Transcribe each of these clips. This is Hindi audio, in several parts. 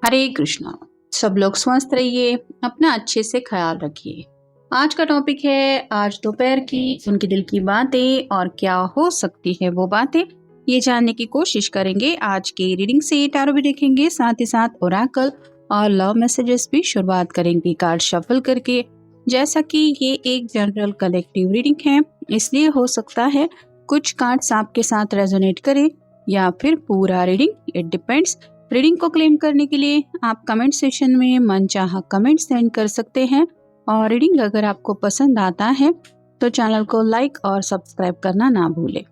हरे कृष्णा। सब लोग स्वस्थ रहिए, अपना अच्छे से ख्याल रखिए। आज का टॉपिक है आज दोपहर की उनके दिल की बातें और क्या हो सकती है वो बातें, ये जानने की कोशिश करेंगे। आज की रीडिंग से टैरो भी देखेंगे, साथ ही साथ ओरेकल और लव मैसेजेस भी शुरुआत करेंगे कार्ड शफल करके। जैसा कि ये एक जनरल कलेक्टिव रीडिंग है, इसलिए हो सकता है कुछ कार्ड्स आपके साथ रेजोनेट करें या फिर पूरा रीडिंग, इट डिपेंड्स। रीडिंग को क्लेम करने के लिए आप कमेंट सेक्शन में मनचाहा कमेंट सेंड कर सकते हैं और रीडिंग अगर आपको पसंद आता है तो चैनल को लाइक और सब्सक्राइब करना ना भूलें।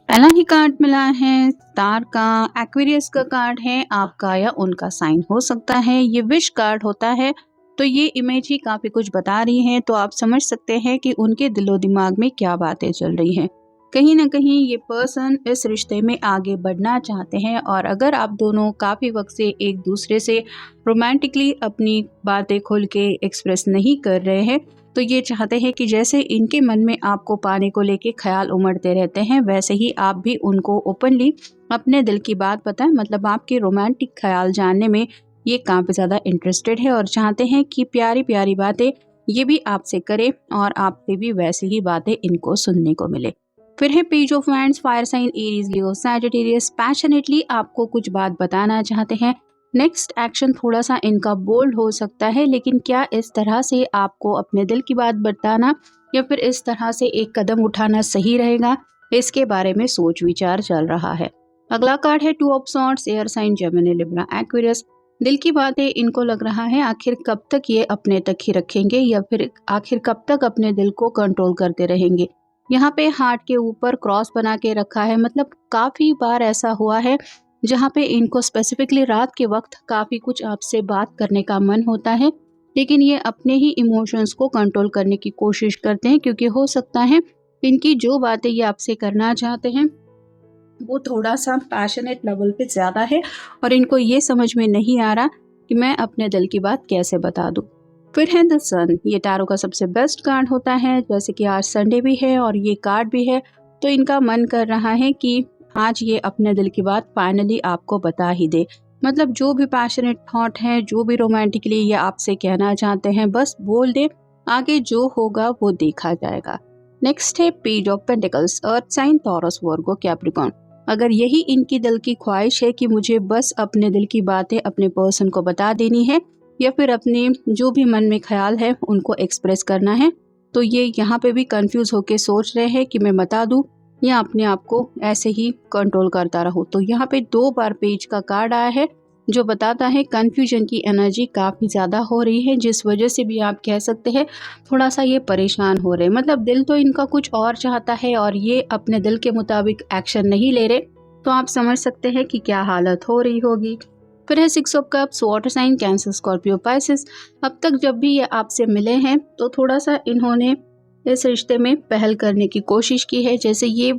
पहला ही कार्ड मिला है स्टार का, एक्वेरियस का कार्ड है। आपका या उनका साइन हो सकता है, ये विश कार्ड होता है। तो ये इमेज ही काफी कुछ बता रही है, तो आप समझ सकते हैं कि उनके दिलो दिमाग में क्या बातें चल रही हैं। कहीं ना कहीं ये पर्सन इस रिश्ते में आगे बढ़ना चाहते हैं और अगर आप दोनों काफी वक्त से एक दूसरे से रोमांटिकली अपनी बातें खुल के एक्सप्रेस नहीं कर रहे हैं, तो ये चाहते हैं कि जैसे इनके मन में आपको पाने को लेके ख्याल उमड़ते रहते हैं, वैसे ही आप भी उनको ओपनली अपने दिल की बात बताएं। मतलब आपके रोमांटिक ख्याल जानने में ये काफ़ी ज़्यादा इंटरेस्टेड है और चाहते हैं कि प्यारी प्यारी बातें ये भी आपसे करे और आपसे भी वैसी ही बातें इनको सुनने को मिले। फिर है page of wands, fire sign Aries, Leo, Sagittarius. Passionately आपको कुछ बात बताना चाहते हैं। नेक्स्ट एक्शन थोड़ा सा इनका बोल्ड हो सकता है, लेकिन क्या इस तरह से आपको अपने दिल की बात बताना या फिर इस तरह से एक कदम उठाना सही रहेगा, इसके बारे में सोच विचार चल रहा है। अगला कार्ड है two of swords, air sign, Gemini, Libra, Aquarius. दिल की बातें इनको लग रहा है आखिर कब तक ये अपने तक ही रखेंगे या फिर आखिर कब तक अपने दिल को कंट्रोल करते रहेंगे। यहाँ पे हार्ट के ऊपर क्रॉस बना के रखा है, मतलब काफी बार ऐसा हुआ है जहाँ पे इनको स्पेसिफिकली रात के वक्त काफ़ी कुछ आपसे बात करने का मन होता है, लेकिन ये अपने ही इमोशंस को कंट्रोल करने की कोशिश करते हैं, क्योंकि हो सकता है इनकी जो बातें ये आपसे करना चाहते हैं वो थोड़ा सा पैशनेट लेवल पे ज़्यादा है और इनको ये समझ में नहीं आ रहा कि मैं अपने दिल की बात कैसे बता दूँ। फिर है द सन, ये टैरो का सबसे बेस्ट कार्ड होता है। जैसे कि आज संडे भी है और ये कार्ड भी है, तो इनका मन कर रहा है कि आज ये अपने दिल की बात फाइनली आपको बता ही दे। मतलब जो भी पैशनेट थॉट है, जो भी रोमांटिकली ये आपसे कहना चाहते हैं, बस बोल दे, आगे जो होगा वो देखा जाएगा। नेक्स्ट है page of pentacles, earth sign, Taurus, Virgo, Capricorn. अगर यही इनकी दिल की ख्वाहिश है कि मुझे बस अपने दिल की बातें अपने पर्सन को बता देनी है या फिर अपने जो भी मन में ख्याल है उनको एक्सप्रेस करना है, तो ये यहाँ पे भी कंफ्यूज होके सोच रहे हैं कि मैं बता दूं या अपने आप को ऐसे ही कंट्रोल करता रहूं। तो यहाँ पे 2 बार पेज का कार्ड आया है जो बताता है कंफ्यूजन की एनर्जी काफ़ी ज़्यादा हो रही है, जिस वजह से भी आप कह सकते हैं थोड़ा सा ये परेशान हो रहे हैं। मतलब दिल तो इनका कुछ और चाहता है और ये अपने दिल के मुताबिक एक्शन नहीं ले रहे, तो आप समझ सकते हैं कि क्या हालत हो रही होगी। फिर है 6 of cups, water sign, Cancer, Scorpio, Pisces. अब तक जब भी ये आपसे मिले हैं तो थोड़ा सा इन्होंने इस रिश्ते में पहल करने की कोशिश की है। जैसे ये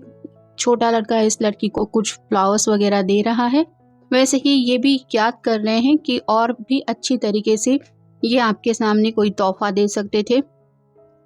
छोटा लड़का इस लड़की को कुछ फ्लावर्स वगैरह दे रहा है, वैसे ही ये भी याद कर रहे हैं कि और भी अच्छी तरीके से ये आपके सामने कोई तोहफा दे सकते थे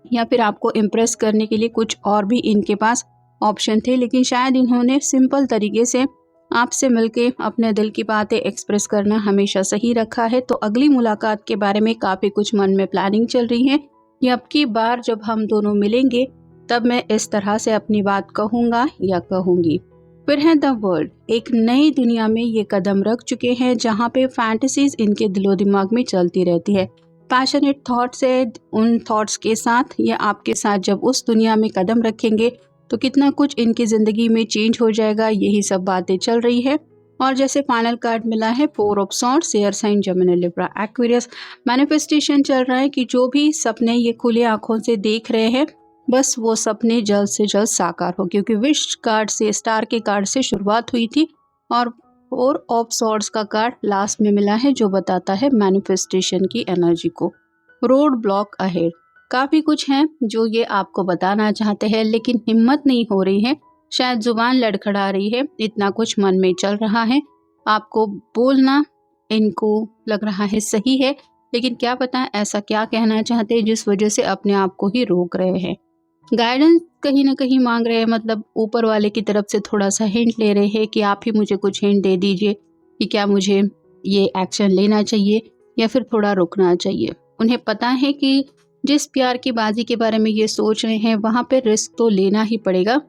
या फिर आपको इम्प्रेस करने के लिए कुछ और भी इनके पास ऑप्शन थे, लेकिन शायद इन्होंने सिंपल तरीके से आपसे मिलके अपने दिल की बातें एक्सप्रेस करना हमेशा सही रखा है। तो अगली मुलाकात के बारे में काफ़ी कुछ मन में प्लानिंग चल रही है कि अब की बार जब हम दोनों मिलेंगे तब मैं इस तरह से अपनी बात कहूँगा या कहूँगी। फिर है द वर्ल्ड, एक नई दुनिया में ये कदम रख चुके हैं जहाँ पे फैंटेसीज इनके दिलो दिमाग में चलती रहती है। पैशनेट थॉट्स है, उन थॉट्स के साथ ये आपके साथ जब उस दुनिया में कदम रखेंगे तो कितना कुछ इनकी ज़िंदगी में चेंज हो जाएगा, यही सब बातें चल रही है। और जैसे फाइनल कार्ड मिला है 4 of swords, air sign Gemini Libra Aquarius. Manifestation चल रहा है कि जो भी सपने ये खुले आंखों से देख रहे हैं बस वो सपने जल्द से जल्द साकार हो, क्योंकि विश कार्ड से, स्टार के कार्ड से शुरुआत हुई थी और 4 ऑफ सॉर्ड्स का कार्ड लास्ट में मिला है जो बताता है मैनिफेस्टेशन की एनर्जी को। रोड ब्लॉक अहेड, काफ़ी कुछ है जो ये आपको बताना चाहते हैं लेकिन हिम्मत नहीं हो रही है, शायद जुबान लड़खड़ा रही है, इतना कुछ मन में चल रहा है। आपको बोलना इनको लग रहा है सही है, लेकिन क्या पता ऐसा क्या कहना चाहते हैं जिस वजह से अपने आप को ही रोक रहे हैं। गाइडेंस कहीं ना कहीं मांग रहे हैं, मतलब ऊपर वाले की तरफ से थोड़ा सा हिंट ले रहे हैं कि आप ही मुझे कुछ हिंट दे दीजिए कि क्या मुझे ये एक्शन लेना चाहिए या फिर थोड़ा रुकना चाहिए। उन्हें पता है कि जिस प्यार की बाजी के बारे में ये सोच रहे हैं वहाँ पे रिस्क तो लेना ही पड़ेगा,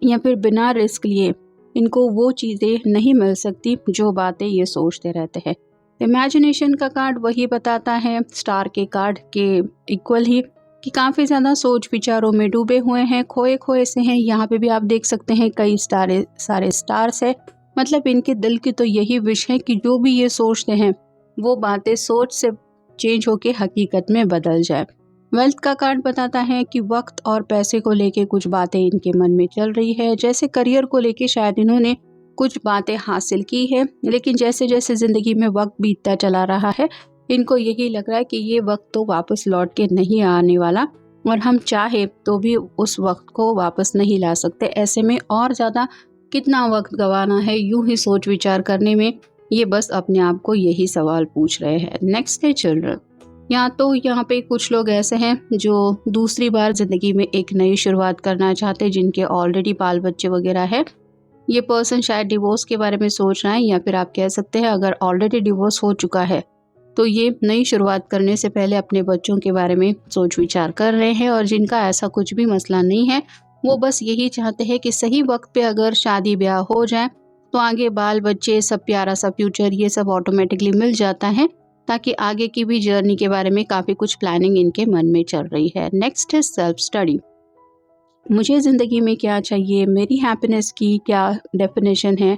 या फिर बिना रिस्क लिए इनको वो चीज़ें नहीं मिल सकती जो बातें ये सोचते रहते हैं। इमेजिनेशन का कार्ड वही बताता है स्टार के कार्ड के इक्वल ही कि काफ़ी ज़्यादा सोच विचारों में डूबे हुए हैं, खोए खोए से हैं। यहाँ पे भी आप देख सकते हैं कई सारे स्टार्स है, मतलब इनके दिल की तो यही विश है कि जो भी ये सोचते हैं वो बातें सोच से चेंज होके हकीकत में बदल जाए। वेल्थ का कार्ड बताता है कि वक्त और पैसे को लेके कुछ बातें इनके मन में चल रही है, जैसे करियर को लेके शायद इन्होंने कुछ बातें हासिल की है, लेकिन जैसे जैसे ज़िंदगी में वक्त बीतता चला रहा है इनको यही लग रहा है कि ये वक्त तो वापस लौट के नहीं आने वाला और हम चाहे तो भी उस वक्त को वापस नहीं ला सकते। ऐसे में और ज़्यादा कितना वक्त गंवाना है यूं ही सोच विचार करने में, ये बस अपने आप को यही सवाल पूछ रहे हैं। नेक्स्ट है चिल्ड्रन। यहाँ पे कुछ लोग ऐसे हैं जो दूसरी बार ज़िंदगी में एक नई शुरुआत करना चाहते हैं, जिनके ऑलरेडी बाल बच्चे वगैरह है। ये पर्सन शायद डिवोर्स के बारे में सोच रहा है, या फिर आप कह सकते हैं अगर ऑलरेडी डिवोर्स हो चुका है तो ये नई शुरुआत करने से पहले अपने बच्चों के बारे में सोच विचार कर रहे हैं। और जिनका ऐसा कुछ भी मसला नहीं है, वो बस यही चाहते हैं कि सही वक्त पे अगर शादी ब्याह हो जाए तो आगे बाल बच्चे, सब प्यारा सा फ्यूचर, ये सब ऑटोमेटिकली मिल जाता है, ताकि आगे की भी जर्नी के बारे में काफ़ी कुछ प्लानिंग इनके मन में चल रही है। नेक्स्ट है सेल्फ स्टडी। मुझे ज़िंदगी में क्या चाहिए, मेरी हैप्पीनेस की क्या डेफिनेशन है,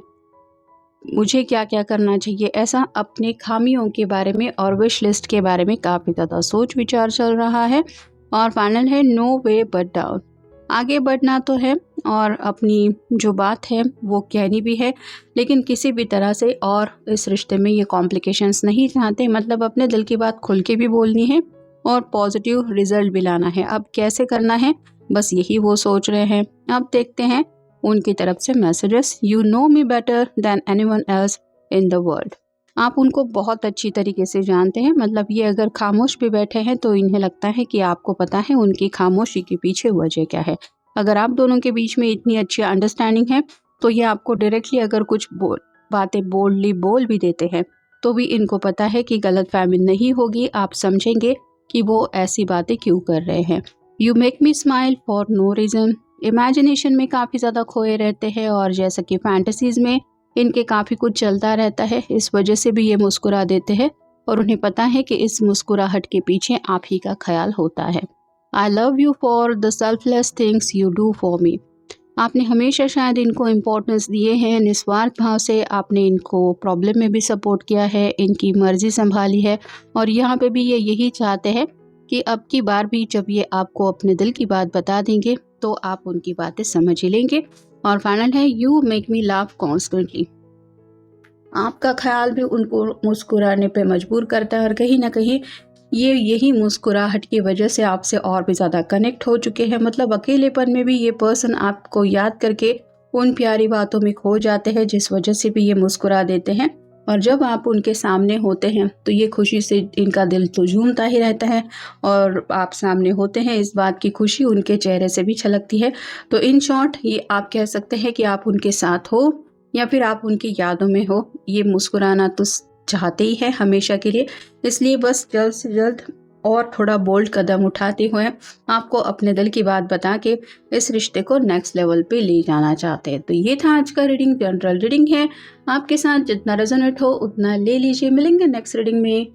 मुझे क्या क्या करना चाहिए, ऐसा अपने खामियों के बारे में और विश लिस्ट के बारे में काफ़ी ज़्यादा सोच विचार चल रहा है। और फाइनल है नो वे बट डाउन। आगे बढ़ना तो है और अपनी जो बात है वो कहनी भी है, लेकिन किसी भी तरह से और इस रिश्ते में ये कॉम्प्लिकेशंस नहीं चाहते, मतलब अपने दिल की बात खुल के भी बोलनी है और पॉजिटिव रिजल्ट भी लाना है। अब कैसे करना है बस यही वो सोच रहे हैं। अब देखते हैं उनकी तरफ से messages. You know me better than anyone else in the world. आप उनको बहुत अच्छी तरीके से जानते हैं, मतलब ये अगर खामोश भी बैठे हैं तो इन्हें लगता है कि आपको पता है उनकी खामोशी के पीछे वजह क्या है। अगर आप दोनों के बीच में इतनी अच्छी अंडरस्टैंडिंग है तो ये आपको डायरेक्टली अगर कुछ बातें बोल्डली बोल भी देते हैं तो भी इनको पता है कि गलतफहमी नहीं होगी, आप समझेंगे कि वो ऐसी बातें क्यों कर रहे हैं। You make me smile for no reason. Imagination में काफ़ी ज़्यादा खोए रहते हैं और जैसा कि फैंटेसीज़ में इनके काफ़ी कुछ चलता रहता है, इस वजह से भी ये मुस्कुरा देते हैं और उन्हें पता है कि इस मुस्कुराहट के पीछे आप ही का ख्याल होता है। I love you for the selfless things you do for me. आपने हमेशा शायद इनको इम्पोर्टेंस दिए हैं, निस्वार्थ भाव से आपने इनको प्रॉब्लम में भी सपोर्ट किया है, इनकी मर्जी संभाली है और यहाँ पे भी ये यही चाहते हैं कि अब की बार भी जब ये आपको अपने दिल की बात बता देंगे तो आप उनकी बातें समझ ही लेंगे। और फाइनल है you make me laugh constantly. आपका ख्याल भी उनको मुस्कुराने पे मजबूर करता है और कहीं ना कहीं ये यही मुस्कुराहट की वजह से आपसे और भी ज़्यादा कनेक्ट हो चुके हैं। मतलब अकेलेपन में भी ये पर्सन आपको याद करके उन प्यारी बातों में खो जाते हैं जिस वजह से भी ये मुस्कुरा देते हैं। और जब आप उनके सामने होते हैं तो ये खुशी से इनका दिल तो झूमता ही रहता है और आप सामने होते हैं इस बात की खुशी उनके चेहरे से भी छलकती है। तो इन शॉर्ट ये आप कह सकते हैं कि आप उनके साथ हो या फिर आप उनकी यादों में हो, ये मुस्कुराना तो चाहते ही है हमेशा के लिए। इसलिए बस जल्द से जल्द और थोड़ा बोल्ड कदम उठाते हुए आपको अपने दिल की बात बता के इस रिश्ते को नेक्स्ट लेवल पे ले जाना चाहते हैं। तो ये था आज का रीडिंग, जनरल रीडिंग है, आपके साथ जितना रेजोनेट हो उतना ले लीजिए। मिलेंगे नेक्स्ट रीडिंग में।